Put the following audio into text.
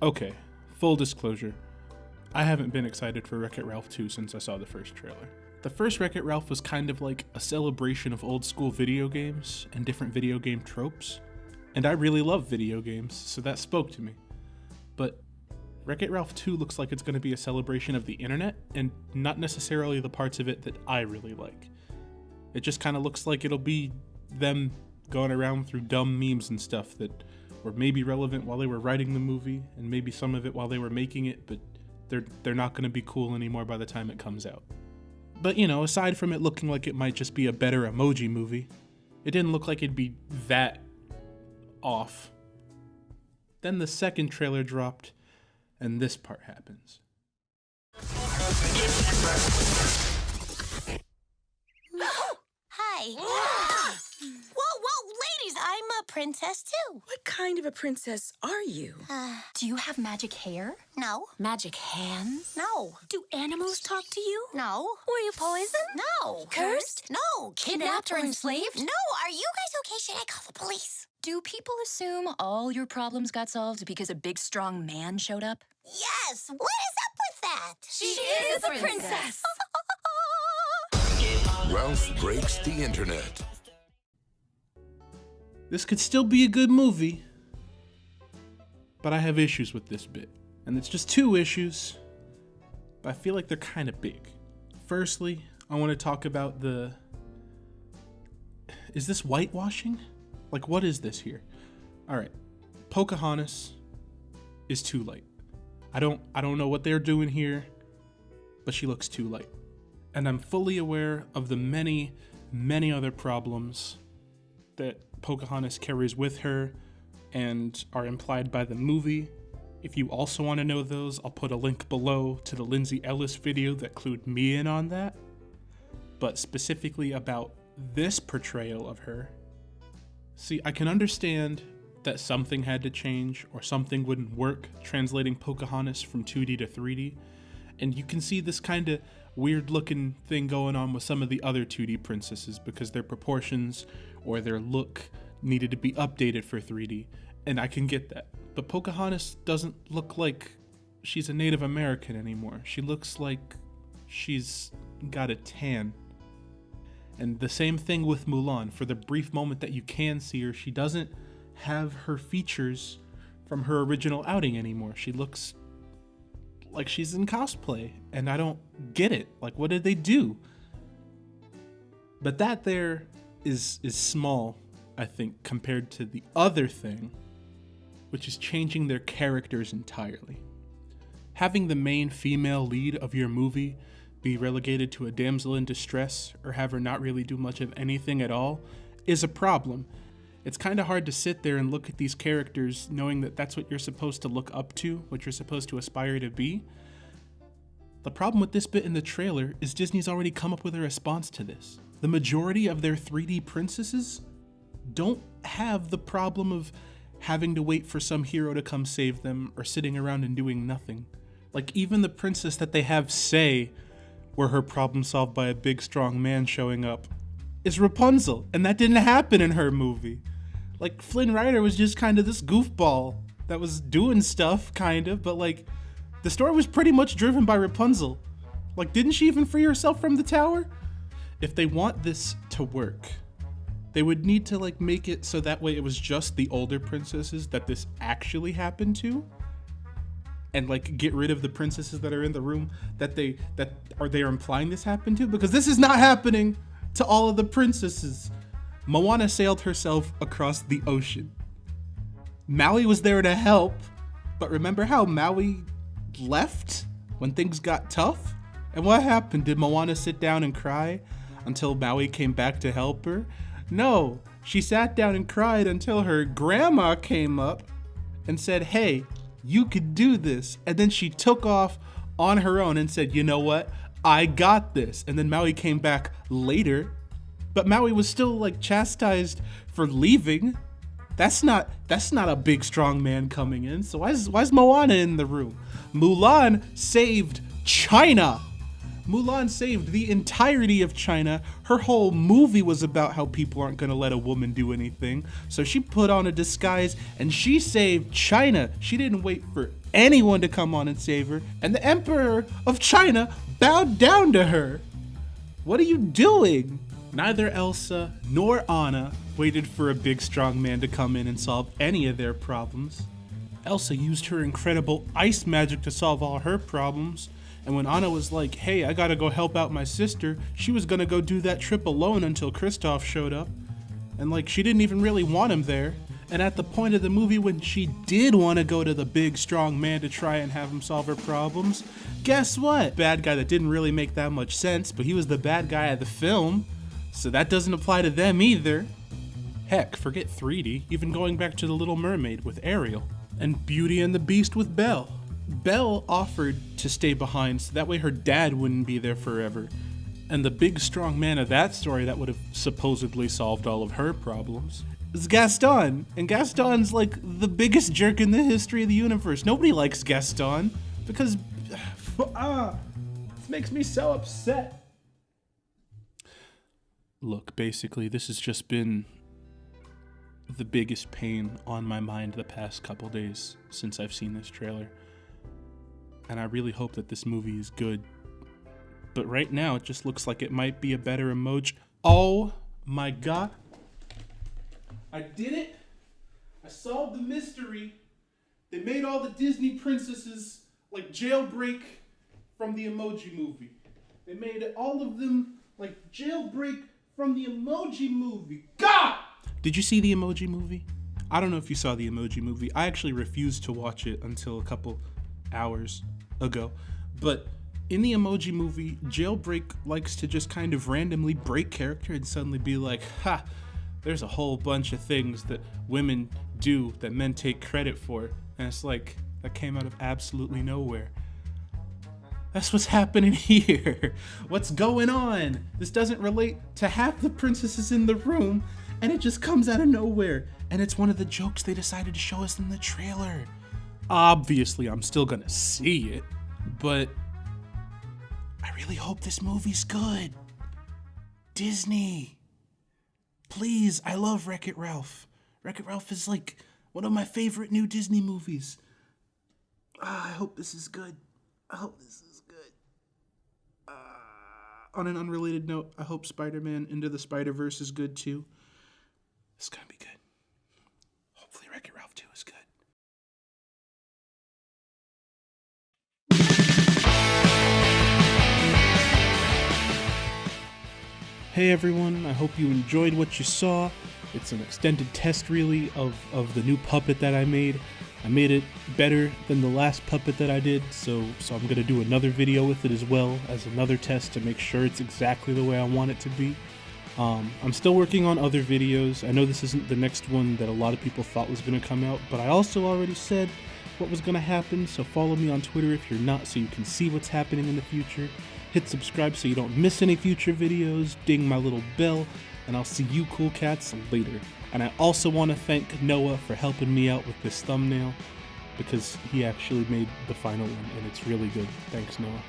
Okay, full disclosure. I haven't been excited for Wreck-It Ralph 2 since I saw the first trailer. The first Wreck-It Ralph was kind of like a celebration of old school video games and different video game tropes. And I really love video games, so that spoke to me. But Wreck-It Ralph 2 looks like it's going to be a celebration of the internet and not necessarily the parts of it that I really like. It just kind of looks like it'll be them going around through dumb memes and stuff that were maybe relevant while they were writing the movie and maybe some of it while they were making it, but they're not going to be cool anymore by the time it comes out. But you know, aside from it looking like it might just be a better emoji movie, it didn't look like it'd be that off. Then the second trailer dropped, and this part happens. Hi. Whoa, ladies, I'm a princess too. What kind of a princess are you? Do you have magic hair? No. Magic hands? No. Do animals talk to you? No. Were you poisoned? No. Cursed? No. Kidnapped or enslaved? No. Are you guys okay? Should I call the police? Do people assume all your problems got solved because a big, strong man showed up? Yes. What is up with that? She is a princess. Ralph breaks the internet. This could still be a good movie, but I have issues with this bit. And it's just two issues, but I feel like they're kind of big. Firstly, I want to talk about is this whitewashing? Like, what is this here? All right, Pocahontas is too light. I don't know what they're doing here, but she looks too light. And I'm fully aware of the many, many other problems that Pocahontas carries with her and are implied by the movie. If you also want to know those, I'll put a link below to the Lindsay Ellis video that clued me in on that. But specifically about this portrayal of her, see, I can understand that something had to change or something wouldn't work translating Pocahontas from 2D to 3D. And you can see this kind of weird looking thing going on with some of the other 2D princesses because their proportions or their look needed to be updated for 3D. And I can get that. But Pocahontas doesn't look like she's a Native American anymore. She looks like she's got a tan. And the same thing with Mulan. For the brief moment that you can see her, she doesn't have her features from her original outing anymore. She looks like she's in cosplay, and I don't get it. Like, what did they do? But that there is small, I think, compared to the other thing, which is changing their characters entirely. Having the main female lead of your movie be relegated to a damsel in distress or have her not really do much of anything at all is a problem. It's kind of hard to sit there and look at these characters knowing that that's what you're supposed to look up to, what you're supposed to aspire to be. The problem with this bit in the trailer is Disney's already come up with a response to this. The majority of their 3D princesses don't have the problem of having to wait for some hero to come save them or sitting around and doing nothing. Like, even the princess that they have say were her problem solved by a big strong man showing up is Rapunzel, and that didn't happen in her movie. Like, Flynn Rider was just kind of this goofball that was doing stuff, kind of, but like, the story was pretty much driven by Rapunzel. Like, didn't she even free herself from the tower? If they want this to work, they would need to like make it so that way it was just the older princesses that this actually happened to, and like get rid of the princesses that are in the room that they are implying this happened to, because this is not happening to all of the princesses. Moana sailed herself across the ocean. Maui was there to help, but remember how Maui left when things got tough? And what happened? Did Moana sit down and cry until Maui came back to help her? No, she sat down and cried until her grandma came up and said, hey, you could do this. And then she took off on her own and said, you know what? I got this. And then Maui came back later, but Maui was still like chastised for leaving. That's not a big strong man coming in. So why is Moana in the room? Mulan saved China. Mulan saved the entirety of China. Her whole movie was about how people aren't gonna let a woman do anything. So she put on a disguise and she saved China. She didn't wait for anyone to come on and save her, and the Emperor of China bowed down to her. What are you doing? Neither Elsa nor Anna waited for a big strong man to come in and solve any of their problems. Elsa used her incredible ice magic to solve all her problems, and when Anna was like, hey, I gotta go help out my sister, she was gonna go do that trip alone until Kristoff showed up. And like, she didn't even really want him there. And at the point of the movie when she did want to go to the big strong man to try and have him solve her problems, guess what? Bad guy that didn't really make that much sense, but he was the bad guy of the film, so that doesn't apply to them either. Heck, forget 3D, even going back to The Little Mermaid with Ariel, and Beauty and the Beast with Belle. Belle offered to stay behind so that way her dad wouldn't be there forever. And the big strong man of that story that would have supposedly solved all of her problems is Gaston. And Gaston's like the biggest jerk in the history of the universe. Nobody likes Gaston because this makes me so upset. Look, basically this has just been the biggest pain on my mind the past couple days since I've seen this trailer. And I really hope that this movie is good. But right now, it just looks like it might be a better emoji. Oh my god. I did it. I solved the mystery. They made all the Disney princesses like Jailbreak from the Emoji Movie. They made all of them like Jailbreak from the Emoji Movie. God! Did you see the Emoji Movie? I don't know if you saw the Emoji Movie. I actually refused to watch it until a couple hours ago. But in the Emoji Movie, Jailbreak likes to just kind of randomly break character and suddenly be like, ha, there's a whole bunch of things that women do that men take credit for. And it's like, that came out of absolutely nowhere. That's what's happening here. What's going on? This doesn't relate to half the princesses in the room, and it just comes out of nowhere. And it's one of the jokes they decided to show us in the trailer. Obviously, I'm still gonna see it, but I really hope this movie's good. Disney, please, I love Wreck-It Ralph. Wreck-It Ralph is like one of my favorite new Disney movies. I hope this is good. I hope this is good. On an unrelated note, I hope Spider-Man Into the Spider-Verse is good too. It's gonna be good. Hopefully Wreck-It Ralph 2 is good. Hey everyone, I hope you enjoyed what you saw. It's an extended test really of the new puppet that I made. I made it better than the last puppet that I did, so I'm gonna do another video with it as well as another test to make sure it's exactly the way I want it to be. I'm still working on other videos. I know this isn't the next one that a lot of people thought was gonna come out, but I also already said what was gonna happen, so follow me on Twitter if you're not so you can see what's happening in the future. Hit subscribe so you don't miss any future videos, ding my little bell, and I'll see you cool cats later. And I also want to thank Noah for helping me out with this thumbnail, because he actually made the final one and it's really good. Thanks, Noah.